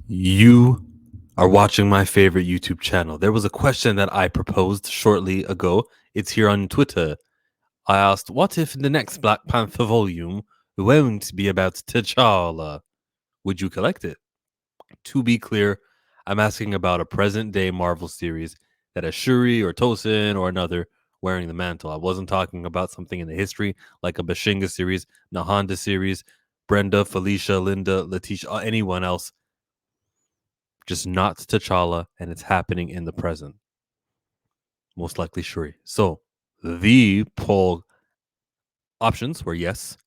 You are watching my favorite YouTube channel. There was a question that I proposed shortly ago. It's here on Twitter. I asked, what if the next Black Panther volume won't be about T'Challa? Would you collect it? To be clear, I'm asking about a present day Marvel series that has Shuri or Tosin or another wearing the mantle. I wasn't talking about something in the history like a Bashinga series, Nahanda series, Brenda, Felicia, Linda, Letitia, anyone else, just not T'Challa, and it's happening in the present. Most likely Shuri. So the poll options were yes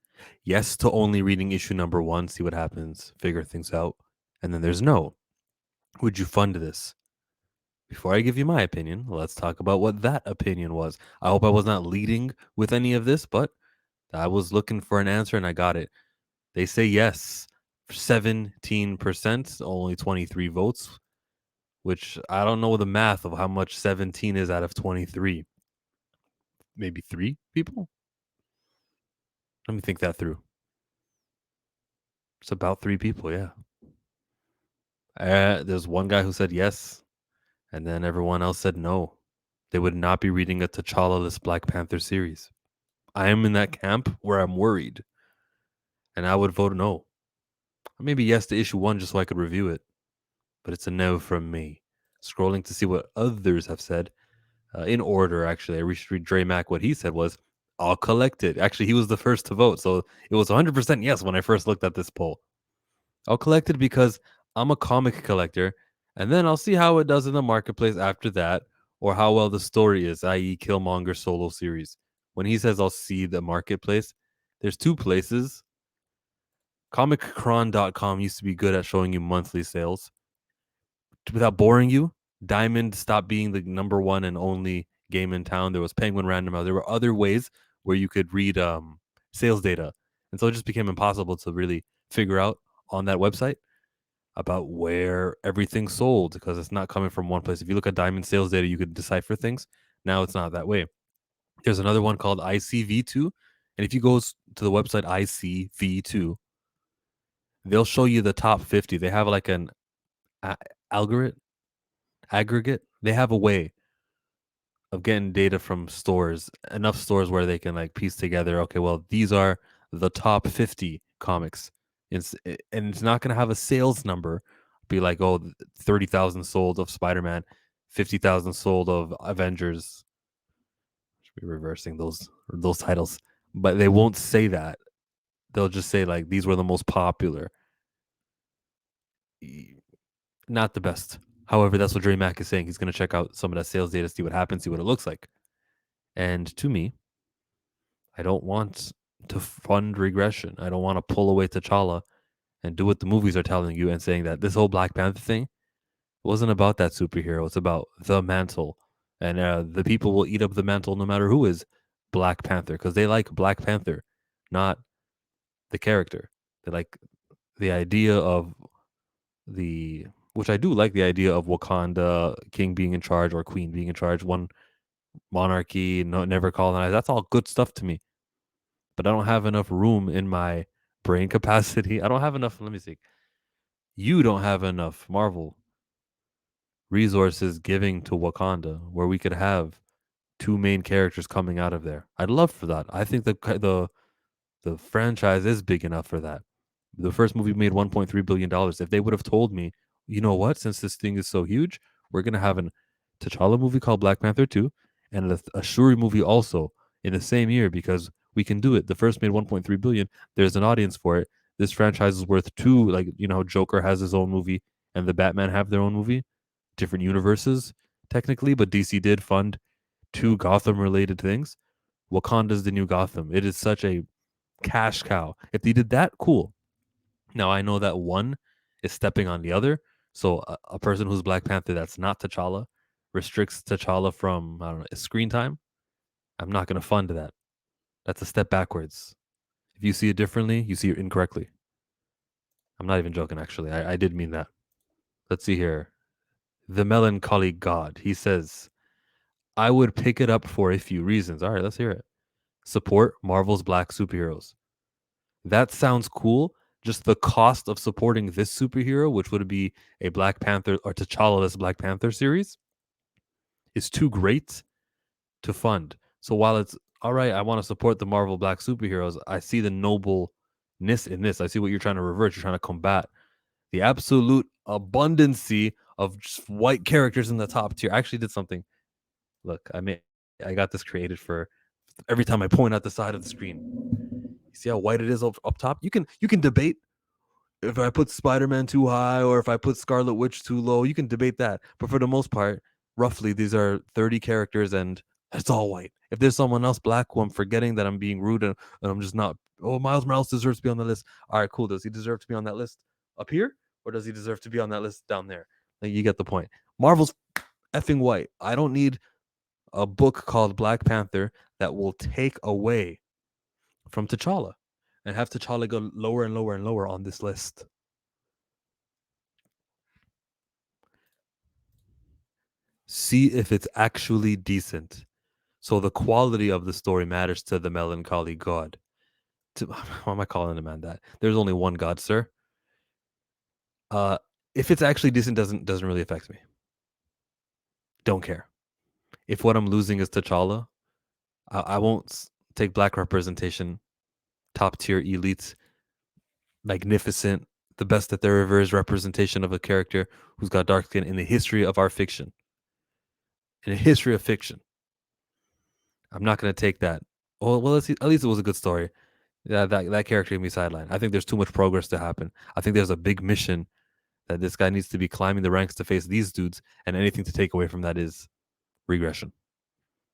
to only reading issue number 1, see what happens, figure things out, and then there's no. Would you fund this? Before I give you my opinion, let's talk about what that opinion was. I hope I was not leading with any of this, but I was looking for an answer and I got it. They say yes, 17%, only 23 votes, which I don't know the math of how much 17 is out of 23. Maybe 3 people? Let me think that through. It's about 3 people, yeah. There's one guy who said yes, and then everyone else said no. They would not be reading a T'Challa-less Black Panther series. I am in that camp where I'm worried, and I would vote no. Maybe yes to issue 1 just so I could review it, but it's a no from me. Scrolling to see what others have said, in order, actually. I read Dre Mack. What he said was, I'll collect it. Actually, he was the first to vote, so it was 100% yes when I first looked at this poll. I'll collect it because I'm a comic collector, and then I'll see how it does in the marketplace after that, or how well the story is, i.e., Killmonger solo series. When he says I'll see the marketplace, there's 2 places. ComicCron.com used to be good at showing you monthly sales. Without boring you, Diamond stopped being the number 1 and only game in town. There was Penguin Random House. There were other ways where you could read sales data. And so it just became impossible to really figure out on that website about where everything sold because it's not coming from one place. If you look at Diamond sales data, you could decipher things. Now it's not that way. There's another one called ICV2. And if you go to the website ICV2, they'll show you the top 50. They have like an algorithm aggregate. They have a way of getting data from stores, enough stores where they can like piece together, okay, well, these are the top 50 comics. And it's not going to have a sales number be like, oh, 30,000 sold of Spider-Man, 50,000 sold of Avengers. Should be reversing those titles. But they won't say that. They'll just say like these were the most popular. Not the best. However, that's what Dre Mack is saying. He's going to check out some of that sales data, see what happens, see what it looks like. And to me, I don't want to fund regression. I don't want to pull away T'Challa and do what the movies are telling you and saying that this whole Black Panther thing wasn't about that superhero. It's about the mantle. And the people will eat up the mantle no matter who is Black Panther because they like Black Panther, not the character. They like the idea of which I do like the idea of Wakanda, king being in charge or queen being in charge, one monarchy, no, never colonized. That's all good stuff to me. But I don't have enough room in my brain capacity. I don't have enough. Let me see. You don't have enough Marvel resources giving to Wakanda where we could have 2 main characters coming out of there. I'd love for that. I think the franchise is big enough for that. The first movie made $1.3 billion. If they would have told me, you know what, since this thing is so huge, we're gonna have an T'Challa movie called Black Panther 2 and a Shuri movie also in the same year because we can do it. The first made 1.3 billion. There's an audience for it. This franchise is worth 2. Like Joker has his own movie and the Batman have their own movie, different universes technically, but DC did fund 2 Gotham related things. Wakanda's the new Gotham. It is such a cash cow. If they did that, cool. Now I know that one is stepping on the other. So a person who's Black Panther that's not T'Challa restricts T'Challa from I don't know screen time. I'm not going to fund that. That's a step backwards. If you see it differently, you see it incorrectly. I'm not even joking. Actually, I did mean that. Let's see here. The Melancholy God. He says, "I would pick it up for a few reasons." All right, let's hear it. Support Marvel's Black superheroes. That sounds cool. just the cost of supporting this superhero, which would be a Black Panther or T'Challa-less Black Panther series, is too great to fund. So while it's all right, I want to support the Marvel Black superheroes. I see the nobleness in this. I see what you're trying to revert. You're trying to combat the absolute abundancy of just white characters in the top tier. I actually did something. Look, I got this created for every time I point out the side of the screen. You see how white it is up top? You can debate if I put Spider-Man too high or if I put Scarlet Witch too low. You can debate that. But for the most part, roughly these are 30 characters and it's all white. If there's someone else black who I'm forgetting that I'm being rude and I'm just not, oh, Miles Morales deserves to be on the list. All right, cool. Does he deserve to be on that list up here? Or does he deserve to be on that list down there? Like, you get the point. Marvel's effing white. I don't need a book called Black Panther that will take away from T'Challa and have T'Challa go lower and lower and lower on this list. See if it's actually decent. So the quality of the story matters to the melancholy god. Why am I calling the man that? There's only one god, sir. Uh, if it's actually decent, doesn't really affect me. Don't care. If what I'm losing is T'Challa, I won't take black representation, top tier elites, magnificent, the best that there ever is representation of a character who's got dark skin in the history of our fiction. In the history of fiction, I'm not gonna take that. Oh well, at least it was a good story. Yeah, that character can be sidelined. I think there's too much progress to happen. I think there's a big mission that this guy needs to be climbing the ranks to face these dudes, and anything to take away from that is regression.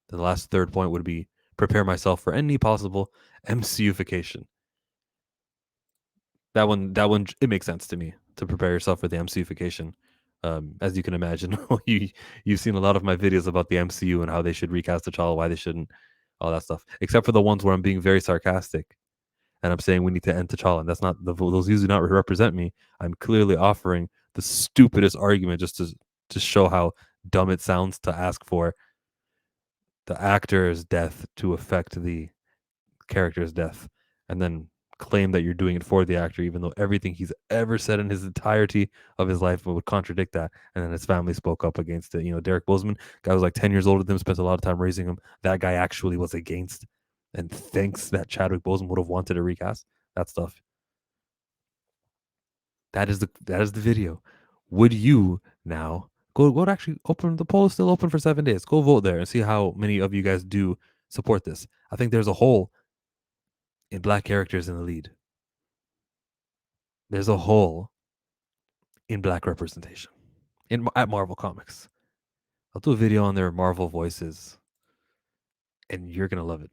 The last third point would be prepare myself for any possible MCUification. That one, it makes sense to me to prepare yourself for the MCUification. As you can imagine, you've seen a lot of my videos about the MCU and how they should recast the child, why they shouldn't, all that stuff. Except for the ones where I'm being very sarcastic and I'm saying we need to end T'Challa. And that's not those views do not represent me. I'm clearly offering the stupidest argument just to show how dumb it sounds to ask for the actor's death to affect the character's death, and then claim that you're doing it for the actor, even though everything he's ever said in his entirety of his life would contradict that. And then his family spoke up against it. Derek Bozeman, guy was like 10 years older than him, spent a lot of time raising him. That guy actually was against and thinks that Chadwick Boseman would have wanted a recast. That stuff. That is the video. Would you now go to actually open the poll is still open for 7 days. Go vote there and see how many of you guys do support this. I think there's a hole in black characters in the lead. There's a hole in black representation at Marvel Comics. I'll do a video on their Marvel voices, and you're gonna love it.